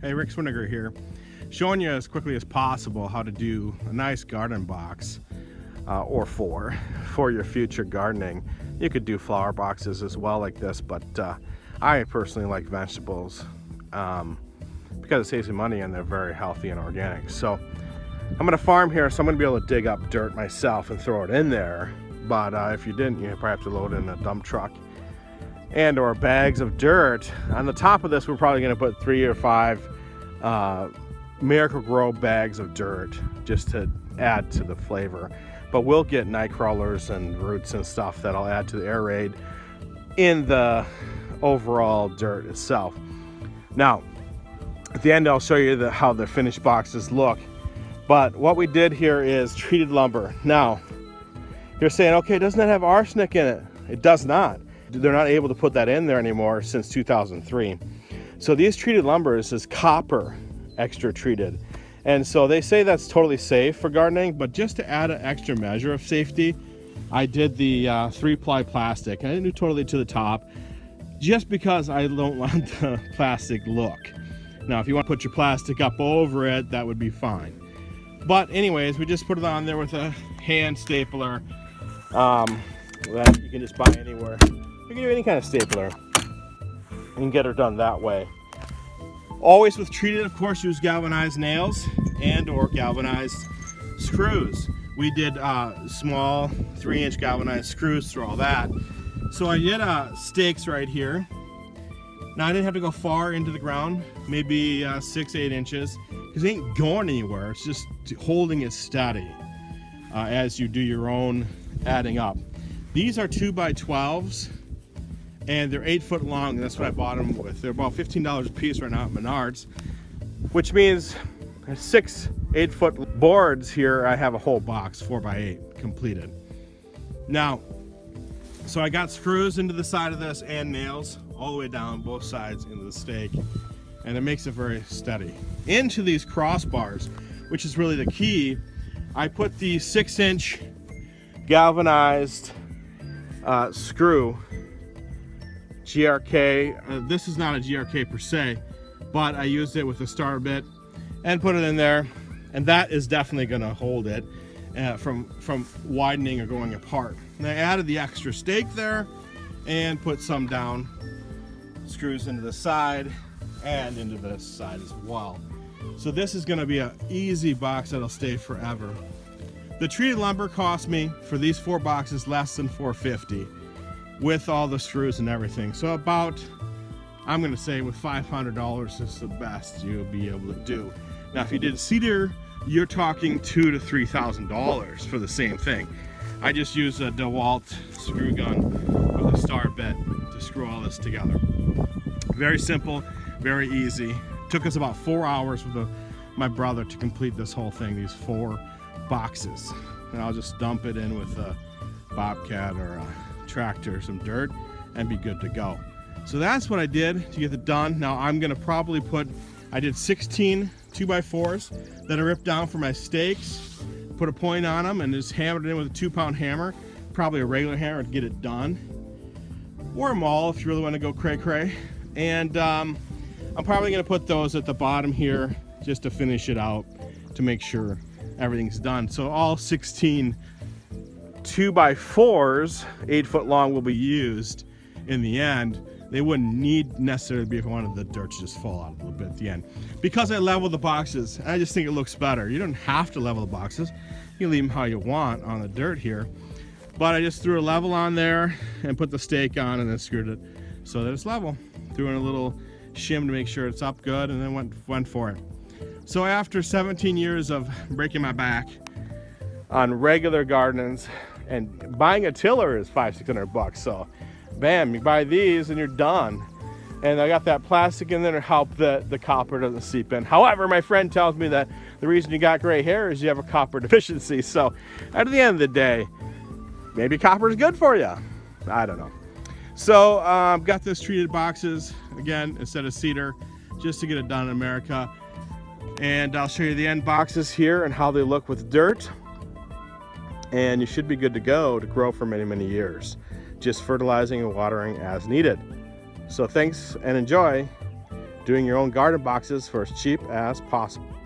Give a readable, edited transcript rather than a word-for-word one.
Hey, Rick Swiniger here, showing you as quickly as possible how to do a nice garden box or four for your future gardening. You could do flower boxes as well like this, but I personally like vegetables because it saves you money and they're very healthy and organic. So I'm gonna farm here, so I'm gonna be able to dig up dirt myself and throw it in there. But if you didn't, you probably have to load it in a dump truck and or bags of dirt. On the top of this, we're probably going to put 3 or 5 Miracle-Gro bags of dirt just to add to the flavor. But we'll get night crawlers and roots and stuff that'll add to the air raid in the overall dirt itself. Now, at the end, I'll show you how the finished boxes look. But what we did here is treated lumber. Now, you're saying, okay, doesn't that have arsenic in it? It does not. They're not able to put that in there anymore since 2003. So these treated lumbers is copper extra treated. And so they say that's totally safe for gardening, but just to add an extra measure of safety, I did the 3-ply plastic. And I didn't do totally to the top, just because I don't want the plastic look. Now, if you want to put your plastic up over it, that would be fine. But anyways, we just put it on there with a hand stapler that you can just buy anywhere. You can do any kind of stapler and get her done that way. Always with treated, of course, use galvanized nails and or galvanized screws. We did small 3-inch galvanized screws through all that. So I did stakes right here. Now I didn't have to go far into the ground, maybe 6-8 inches, because it ain't going anywhere. It's just holding it steady as you do your own adding up. These are 2x12s. And they're 8 foot long, and that's what I bought them with. They're about $15 a piece right now at Menards, which means 6 8-foot boards here. I have a whole box, 4x8 completed. Now, so I got screws into the side of this and nails all the way down both sides into the stake, and it makes it very steady. Into these crossbars, which is really the key, I put the 6-inch galvanized screw. GRK, this is not a GRK per se, but I used it with a star bit and put it in there, and that is definitely going to hold it from widening or going apart. And I added the extra stake there and put some down, screws into the side and into this side as well. So this is going to be an easy box that'll stay forever. The treated lumber cost me for these 4 boxes less than $450. With all the screws and everything. So about, I'm gonna say with $500 is the best you'll be able to do. Now if you did cedar, you're talking $2,000 to $3,000 for the same thing. I just use a DeWalt screw gun with a star bit to screw all this together. Very simple, very easy. Took us about 4 hours with my brother to complete this whole thing, these 4 boxes. And I'll just dump it in with a Bobcat or a tractor, some dirt, and be good to go. So that's what I did to get it done. Now I'm gonna probably I did 16 2x4s that I ripped down for my stakes, put a point on them, and just hammered it in with a 2-pound hammer, probably a regular hammer to get it done, or a maul if you really want to go cray. And I'm probably gonna put those at the bottom here just to finish it out to make sure everything's done. So all 16 2x4s, 8 foot long, will be used in the end. They wouldn't need necessarily be if I wanted the dirt to just fall out a little bit at the end. Because I leveled the boxes, I just think it looks better. You don't have to level the boxes. You can leave them how you want on the dirt here. But I just threw a level on there and put the stake on and then screwed it so that it's level. Threw in a little shim to make sure it's up good and then went for it. So after 17 years of breaking my back on regular gardens, and buying a tiller is $500-600 bucks. So bam, you buy these and you're done. And I got that plastic in there to help the copper doesn't seep in. However, my friend tells me that the reason you got gray hair is you have a copper deficiency. So at the end of the day, maybe copper is good for you. I don't know. So got this treated boxes again instead of cedar, just to get it done in America. And I'll show you the end boxes here and how they look with dirt. And you should be good to go to grow for many years, just fertilizing and watering as needed. So thanks and enjoy doing your own garden boxes for as cheap as possible.